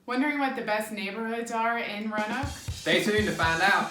Wondering what the best neighborhoods are in Roanoke? Stay tuned to find out.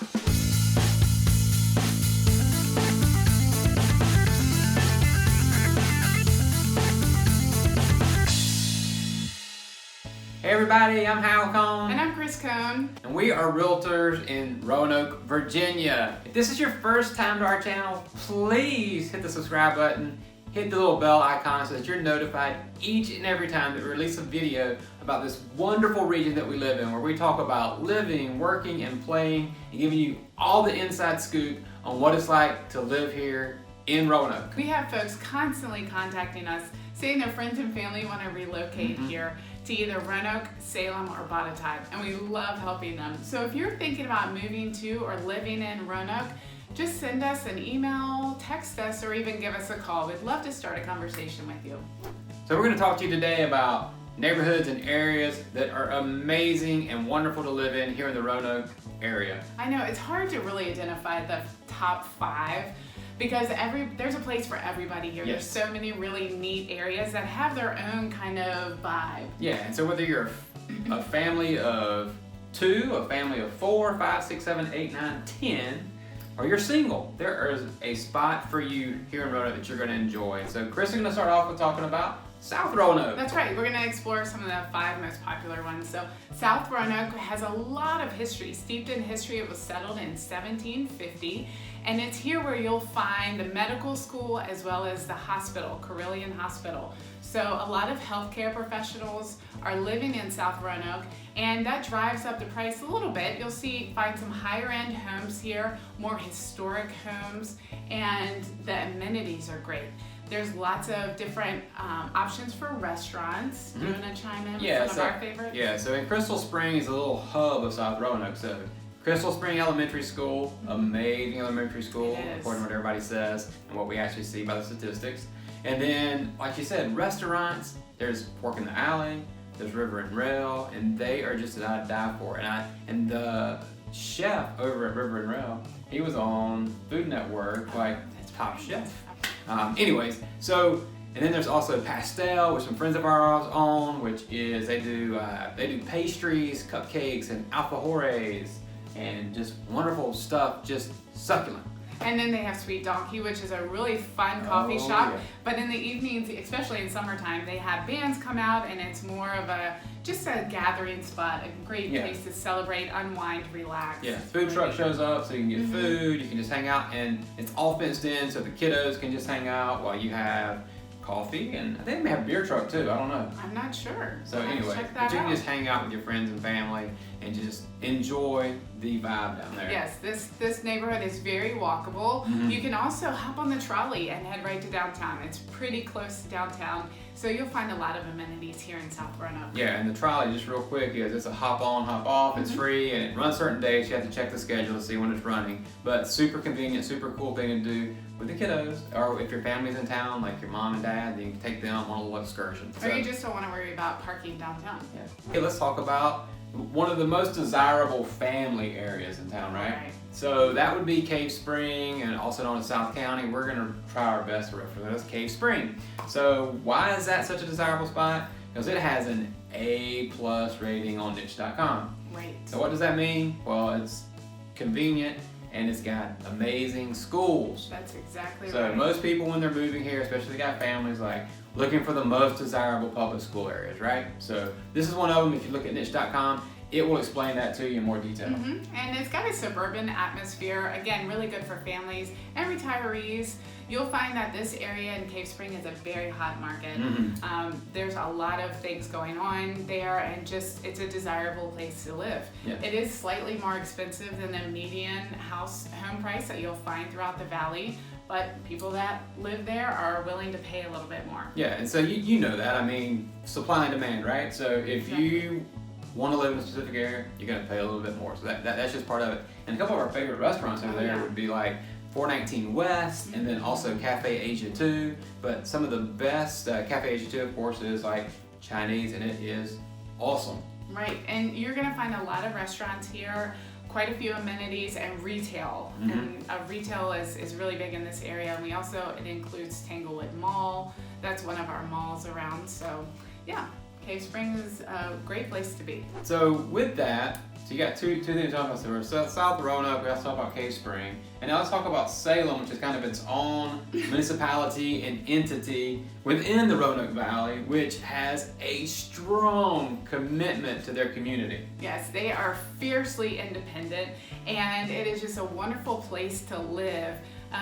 Hey everybody, I'm Hal Cohn. And I'm Chris Cohn. And we are realtors in Roanoke, Virginia. If this is your first time to our channel, please hit the subscribe button, hit the little bell icon so that you're notified each and every time that we release a video about this wonderful region that we live in, where we talk about living, working, and playing, and giving you all the inside scoop on what it's like to live here in Roanoke. We have folks constantly contacting us saying their friends and family want to relocate here to either Roanoke, Salem, or Botetourt, and we love helping them. So if you're thinking about moving to or living in Roanoke, just send us an email, text us, or even give us a call. We'd love to start a conversation with you. So we're going to talk to you today about neighborhoods and areas that are amazing and wonderful to live in here in the Roanoke area. I know it's hard to really identify the top 5 because there's a place for everybody here. Yes. There's so many really neat areas that have their own kind of vibe. Yeah, and so whether you're a family of 2, a family of 4, 5, 6, 7, 8, 9, 10, or you're single, there is a spot for you here in Roanoke that you're going to enjoy. So Chris is going to start off with talking about South Roanoke. That's right. We're going to explore some of the 5 most popular ones. So South Roanoke has a lot of history. Steeped in history, it was settled in 1750, and it's here where you'll find the medical school as well as the hospital, Carilion Hospital. So a lot of healthcare professionals are living in South Roanoke, and that drives up the price a little bit. You'll find some higher end homes here, more historic homes, and the amenities are great. There's lots of different options for restaurants. Do you want to chime in with some of our favorites? Yeah, so in Crystal Spring is a little hub of South Roanoke. So Crystal Spring Elementary School, amazing elementary school, according to what everybody says and what we actually see by the statistics. And then, like you said, restaurants, there's Pork in the Alley, there's River and Rail, and they are just to die for. And the chef over at River and Rail, he was on Food Network, like Top Chef. Anyways, so, and then there's also Pastel, which some friends of ours own, which is they do pastries, cupcakes, and alfajores, and just wonderful stuff, just succulent. And then they have Sweet Donkey, which is a really fun coffee shop. Yeah. But in the evenings, especially in summertime, they have bands come out, and it's more of just a gathering spot, a great place to celebrate, unwind, relax. Yeah, food truck shows up, so you can get food, you can just hang out, and it's all fenced in, so the kiddos can just hang out while you have coffee, and I think they may have a beer truck too, I don't know. I'm not sure. So anyway, but you can just hang out with your friends and family and just enjoy the vibe down there. Yes, this neighborhood is very walkable. You can also hop on the trolley and head right to downtown. It's pretty close to downtown, so you'll find a lot of amenities here in South Roanoke. Yeah, and the trolley, just real quick, is it's a hop on, hop off. It's free, and it runs certain days. You have to check the schedule to see when it's running. But super convenient, super cool thing to do with the kiddos, or if your family's in town, like your mom and dad, then you can take them on a little excursion. Or you just don't want to worry about parking downtown. Yeah. Okay, let's talk about one of the most desirable family areas in town, right? So that would be Cave Spring, and also known as South County. We're gonna try our best to represent as Cave Spring. So why is that such a desirable spot? Because it has an A+ rating on niche.com. Right. So what does that mean? Well, it's convenient, and it's got amazing schools. That's exactly right. So most people, when they're moving here, especially they got families, like looking for the most desirable public school areas, right? So this is one of them. If you look at niche.com, it will explain that to you in more detail. And it's got a suburban atmosphere, again, really good for families and retirees. You'll find that this area in Cave Spring is a very hot market. There's a lot of things going on there, and just it's a desirable place to live. Yeah. It is slightly more expensive than the median home price that you'll find throughout the valley, but people that live there are willing to pay a little bit more. Yeah, and so you know that. I mean, supply and demand, right? So if you want to live in a specific area, you're going to pay a little bit more. So that's just part of it. And a couple of our favorite restaurants over there would be like 419 West, and then also Cafe Asia 2. But some of the best, Cafe Asia 2, of course, is like Chinese, and it is awesome. Right, and you're going to find a lot of restaurants here, quite a few amenities, and retail. And retail is really big in this area. And it includes Tanglewood Mall. That's one of our malls around. So yeah, Cave Spring is a great place to be. So with that, so you got two things to talk about. So South Roanoke, we also talk about Cave Spring. And now let's talk about Salem, which is kind of its own municipality and entity within the Roanoke Valley, which has a strong commitment to their community. Yes, they are fiercely independent, and it is just a wonderful place to live.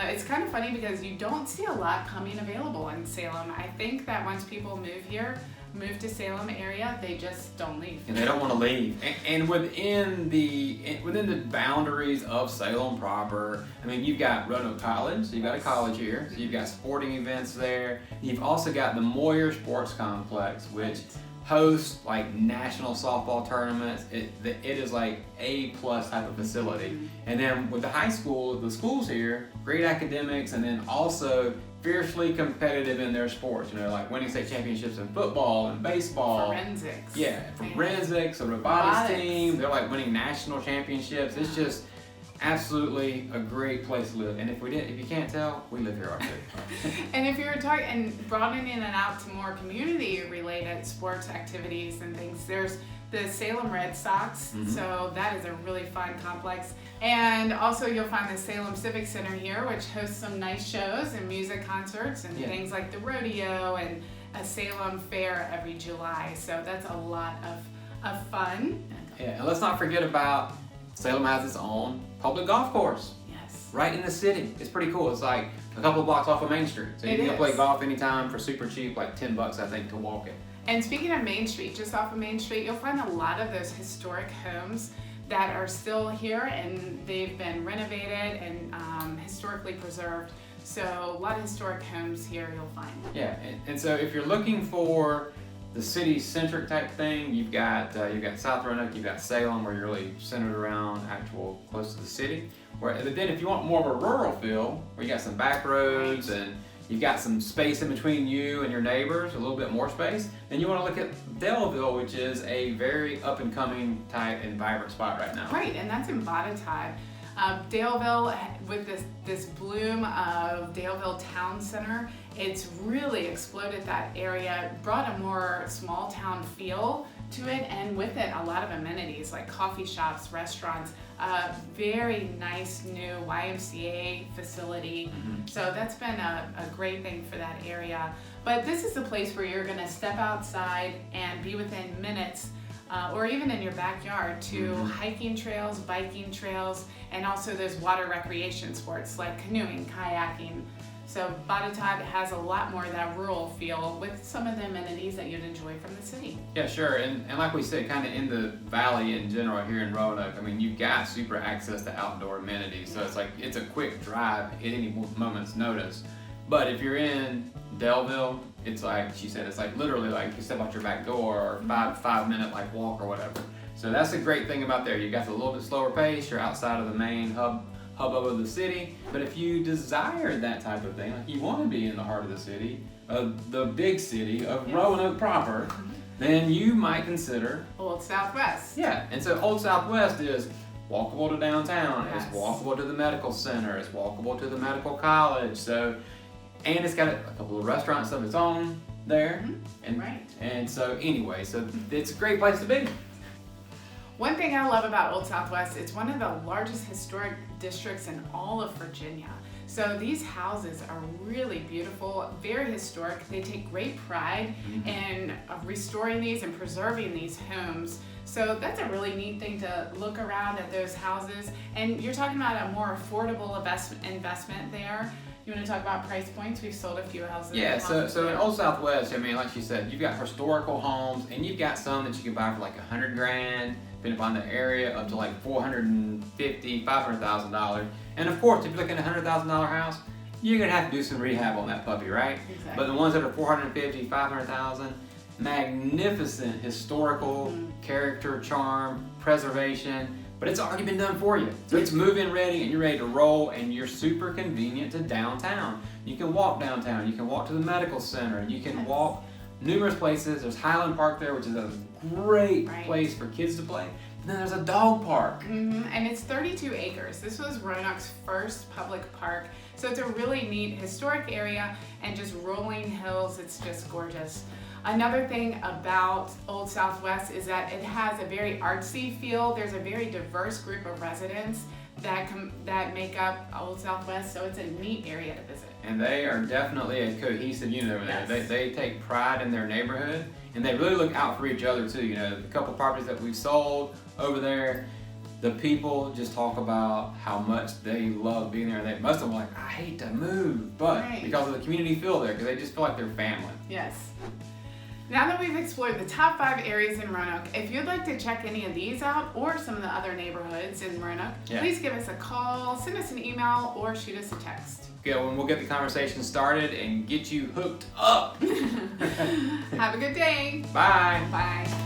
It's kind of funny because you don't see a lot coming available in Salem. I think that once people move to Salem area, they just don't leave. And they don't want to leave. And within the boundaries of Salem proper, I mean, you've got Roanoke College, so you've got a college here, so you've got sporting events there. You've also got the Moyer Sports Complex, which hosts like national softball tournaments. It is like A+ type of facility. And then with the high school, the schools here, great academics, and then also fiercely competitive in their sports, like winning state championships in football and baseball. Forensics. Yeah, forensics, a robotics team. They're like winning national championships. It's just absolutely a great place to live. And if you can't tell, we live here too. And if you were talking and broadening it out to more community-related sports activities and things, there's the Salem Red Sox, so that is a really fun complex. And also you'll find the Salem Civic Center here, which hosts some nice shows and music concerts and things like the rodeo and a Salem fair every July. So that's a lot of fun. Yeah, and let's not forget about Salem has its own public golf course. Yes. Right in the city. It's pretty cool. It's like a couple of blocks off of Main Street. So you can go play golf anytime for super cheap, like $10 I think to walk it. And speaking of Main Street, just off of Main Street, you'll find a lot of those historic homes that are still here, and they've been renovated and historically preserved. So a lot of historic homes here you'll find. Yeah, and so if you're looking for the city-centric type thing, you've got South Roanoke, you've got Salem, where you're really centered around actual close to the city. But then if you want more of a rural feel, where you got some back roads and you've got some space in between you and your neighbors, a little bit more space, then you want to look at Bellaville, which is a very up-and-coming type and vibrant spot right now. Right, and that's in Botetourt. Daleville, with this bloom of Daleville Town Center, it's really exploded that area, brought a more small town feel to it, and with it a lot of amenities like coffee shops, restaurants, a very nice new YMCA facility. So that's been a great thing for that area. But this is a place where you're gonna step outside and be within minutes or even in your backyard to hiking trails, biking trails, and also those water recreation sports like canoeing, kayaking. So Botetourt has a lot more of that rural feel with some of the amenities that you'd enjoy from the city. Yeah, sure, and like we said, kind of in the valley in general here in Roanoke, I mean, you've got super access to outdoor amenities, so it's a quick drive at any moment's notice. But if you're in Daleville, it's like she said, it's like literally like you step out your back door or five-minute like walk or whatever. So that's the great thing about there. You got a little bit slower pace. You're outside of the main hubbub of the city. But if you desire that type of thing, like you want to be in the heart of the city, the big city of Roanoke proper, then you might consider Old Southwest. Yeah, and so Old Southwest is walkable to downtown. It's walkable to the medical center. It's walkable to the medical college. And it's got a couple of restaurants of its own there. And so anyway, so it's a great place to be. One thing I love about Old Southwest, it's one of the largest historic districts in all of Virginia. So these houses are really beautiful, very historic. They take great pride in restoring these and preserving these homes. So that's a really neat thing to look around at those houses. And you're talking about a more affordable investment there. You want to talk about price points? We've sold a few houses. Yeah, so in Old Southwest, I mean, like you said, you've got historical homes, and you've got some that you can buy for like $100,000, depending upon the area, up to like $450,000, $500,000. And of course, if you're looking at a $100,000 house, you're gonna have to do some rehab on that puppy, right? Exactly. But the ones that are $450,000, $500,000, magnificent historical character, charm, preservation. But it's already been done for you. So it's move-in ready and you're ready to roll, and you're super convenient to downtown. You can walk downtown, you can walk to the medical center, you can walk numerous places. There's Highland Park there, which is a great place for kids to play. And then there's a dog park. And it's 32 acres. This was Roanoke's first public park. So it's a really neat historic area and just rolling hills. It's just gorgeous. Another thing about Old Southwest is that it has a very artsy feel. There's a very diverse group of residents that make up Old Southwest, so it's a neat area to visit. And they are definitely a cohesive unit over there. Yes. They take pride in their neighborhood, and they really look out for each other too. You know, the couple properties that we've sold over there, the people just talk about how much they love being there. They most of them are like, I hate to move, but Right. because of the community feel there, because they just feel like they're family. Yes. Now that we've explored the top 5 areas in Roanoke, if you'd like to check any of these out or some of the other neighborhoods in Roanoke, please give us a call, send us an email, or shoot us a text. Okay, well, we'll get the conversation started and get you hooked up. Have a good day. Bye. Bye.